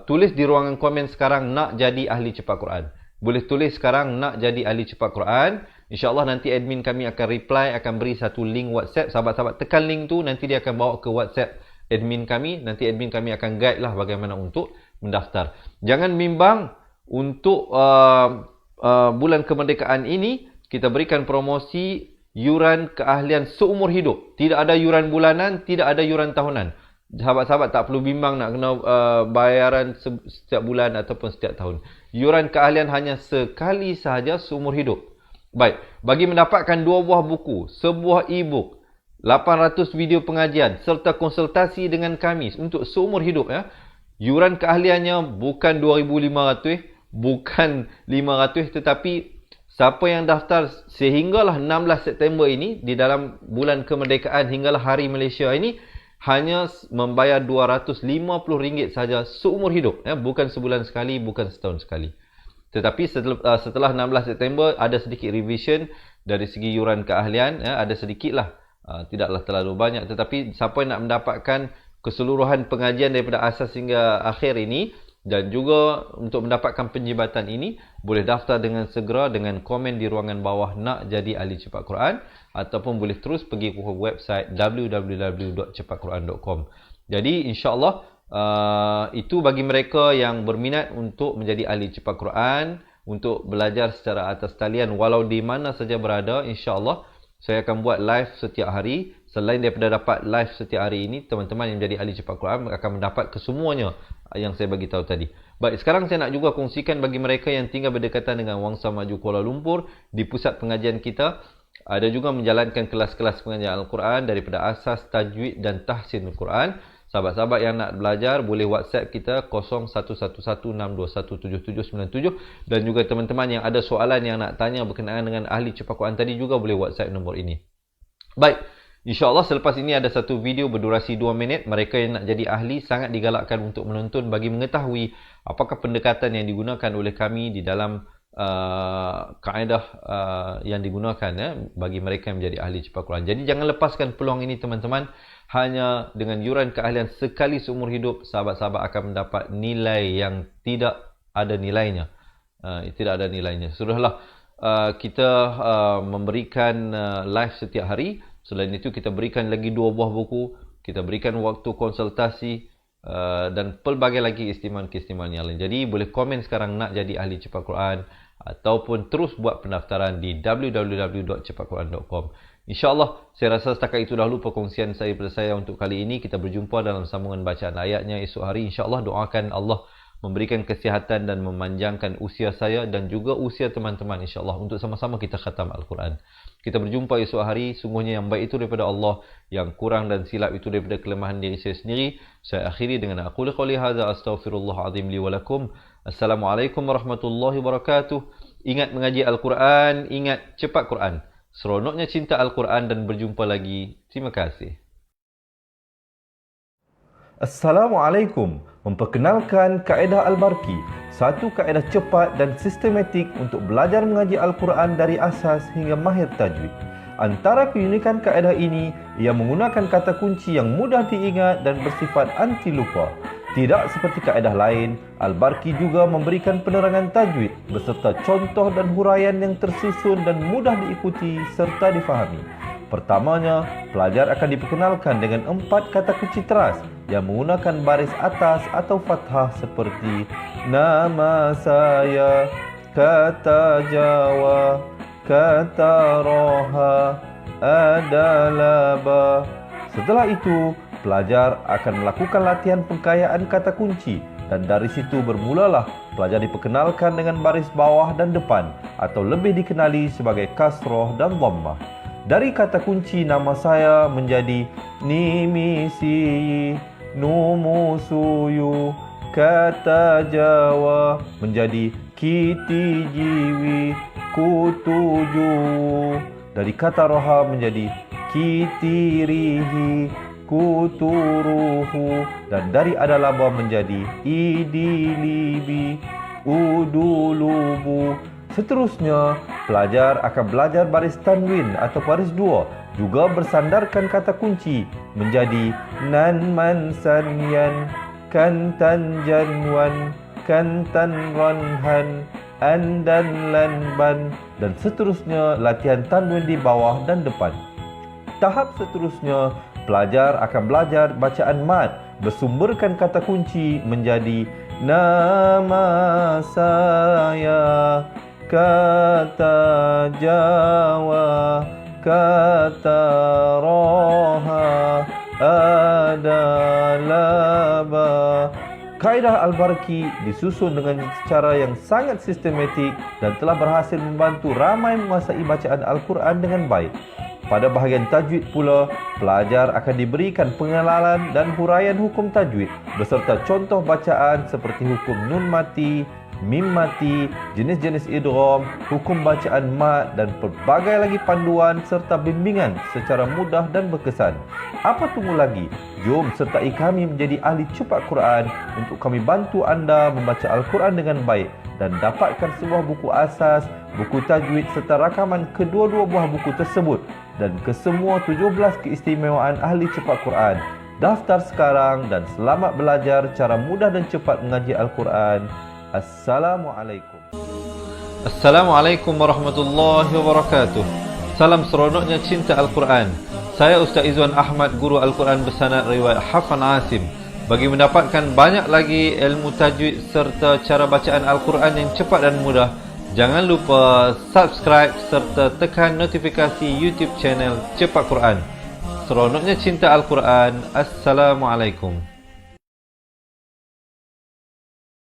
tulis di ruangan komen sekarang nak jadi ahli cepat Quran. Boleh tulis sekarang nak jadi ahli cepat Quran. InsyaAllah nanti admin kami akan reply, akan beri satu link WhatsApp. Sahabat-sahabat tekan link tu, nanti dia akan bawa ke WhatsApp admin kami. Nanti admin kami akan guide lah bagaimana untuk mendaftar. Jangan bimbang untuk bulan kemerdekaan ini, kita berikan promosi yuran keahlian seumur hidup. Tidak ada yuran bulanan, tidak ada yuran tahunan. Sahabat-sahabat tak perlu bimbang nak kena bayaran setiap bulan ataupun setiap tahun. Yuran keahlian hanya sekali sahaja seumur hidup. Baik, bagi mendapatkan 2 buah buku, sebuah e-book, 800 video pengajian serta konsultasi dengan kami untuk seumur hidup ya. Yuran keahliannya bukan 2,500, bukan 500, tetapi siapa yang daftar sehinggalah 16 September ini di dalam bulan kemerdekaan hinggalah Hari Malaysia ini hanya membayar RM250 saja seumur hidup ya, bukan sebulan sekali, bukan setahun sekali. Tetapi setelah 16 September ada sedikit revision dari segi yuran keahlian ya, ada sedikitlah, tidaklah terlalu banyak, tetapi siapa yang nak mendapatkan keseluruhan pengajian daripada asas hingga akhir ini Dan juga untuk mendapatkan penjabatan ini, boleh daftar dengan segera dengan komen di ruangan bawah nak jadi ahli cepat Quran, ataupun boleh terus pergi ke website www.cepatquran.com. Jadi insya-Allah itu bagi mereka yang berminat untuk menjadi ahli cepat Quran, untuk belajar secara atas talian walau di mana saja berada. Insya-Allah saya akan buat live setiap hari. Selain daripada dapat live setiap hari ini, teman-teman yang menjadi ahli cepat Quran akan mendapat kesemuanya yang saya bagi tahu tadi. Baik, sekarang saya nak juga kongsikan bagi mereka yang tinggal berdekatan dengan Wangsa Maju Kuala Lumpur, di pusat pengajian kita ada juga menjalankan kelas-kelas pengajian Al-Quran daripada asas, tajwid dan tahsin Al-Quran. Sahabat-sahabat yang nak belajar boleh WhatsApp kita 011162177797, dan juga teman-teman yang ada soalan yang nak tanya berkenaan dengan ahli cepat Quran tadi juga boleh WhatsApp nombor ini. Baik, insya-Allah selepas ini ada satu video berdurasi 2 minit. Mereka yang nak jadi ahli sangat digalakkan untuk menonton bagi mengetahui apakah pendekatan yang digunakan oleh kami di dalam kaedah yang digunakan bagi mereka yang menjadi ahli cepat Quran. Jadi jangan lepaskan peluang ini teman-teman. Hanya dengan yuran keahlian sekali seumur hidup, sahabat-sahabat akan mendapat nilai yang tidak ada nilainya. Sudahlah kita memberikan live setiap hari. Selain itu kita berikan lagi 2 buah buku, kita berikan waktu konsultasi dan pelbagai lagi keistimewaan yang lain. Jadi boleh komen sekarang nak jadi ahli cepat Quran, ataupun terus buat pendaftaran di www.cepatquran.com. InsyaAllah, saya rasa setakat itu dahulu perkongsian saya pada saya untuk kali ini. Kita berjumpa dalam sambungan bacaan ayatnya esok hari. InsyaAllah, doakan Allah memberikan kesihatan dan memanjangkan usia saya dan juga usia teman-teman, insyaAllah, untuk sama-sama kita khatam Al-Quran. Kita berjumpa esok hari. Sungguhnya yang baik itu daripada Allah, yang kurang dan silap itu daripada kelemahan diri saya sendiri. Saya akhiri dengan aqulu qouli hadza astaghfirullahalazim li wa lakum. Assalamualaikum warahmatullahi wabarakatuh. Ingat mengaji Al-Quran, ingat cepat Quran. Seronoknya cinta Al-Quran dan berjumpa lagi. Terima kasih. Assalamualaikum. Memperkenalkan kaedah Al-Barqi, satu kaedah cepat dan sistematik untuk belajar mengaji Al-Quran dari asas hingga mahir tajwid. Antara keunikan kaedah ini, ia menggunakan kata kunci yang mudah diingat dan bersifat anti lupa. Tidak seperti kaedah lain, Al-Barqi juga memberikan penerangan tajwid beserta contoh dan huraian yang tersusun dan mudah diikuti serta difahami. Pertamanya, pelajar akan diperkenalkan dengan 4 kata kunci teras yang menggunakan baris atas atau fathah seperti nama saya, kata Jawa, kata Roha, adalah ba. Setelah itu, pelajar akan melakukan latihan pengkayaan kata kunci, dan dari situ bermulalah pelajar diperkenalkan dengan baris bawah dan depan, atau lebih dikenali sebagai kasroh dan dhammah. Dari kata kunci nama saya menjadi nimisi, numusuyu, kata Jawa menjadi kiti jiwi, kutuju. Dari kata roha menjadi kitirihi, kuturuhu. Dan dari adalaba menjadi idilibi, udulubu. Seterusnya, pelajar akan belajar baris tanwin atau baris 2, juga bersandarkan kata kunci menjadi nan man sanyan, kantan janwan, kantan ranhan, andan lanban, dan seterusnya latihan tanwin di bawah dan depan. Tahap seterusnya, pelajar akan belajar bacaan mad bersumberkan kata kunci menjadi nama saya, kata Jawa, kata Roha, adalah ba. Kaedah Al-Barqi disusun dengan cara yang sangat sistematik dan telah berhasil membantu ramai menguasai bacaan Al-Quran dengan baik. Pada bahagian tajwid pula, pelajar akan diberikan pengenalan dan huraian hukum tajwid beserta contoh bacaan seperti hukum nun mati, mim mati, jenis-jenis idgham, hukum bacaan mat dan pelbagai lagi panduan serta bimbingan secara mudah dan berkesan. Apa tunggu lagi? Jom sertai kami menjadi ahli cepat Quran untuk kami bantu anda membaca Al-Quran dengan baik dan dapatkan sebuah buku asas, buku tajwid serta rakaman kedua-dua buah buku tersebut dan kesemua 17 keistimewaan ahli cepat Quran. Daftar sekarang dan selamat belajar cara mudah dan cepat mengaji Al-Quran. Assalamualaikum. Assalamualaikum warahmatullahi wabarakatuh. Salam seronoknya cinta Al-Quran. Saya Ustaz Izwan Ahmad, guru Al-Quran bersanad riwayat Hafan Asim. Bagi mendapatkan banyak lagi ilmu tajwid serta cara bacaan Al-Quran yang cepat dan mudah, jangan lupa subscribe serta tekan notifikasi YouTube channel Cepat Quran. Seronoknya cinta Al-Quran. Assalamualaikum.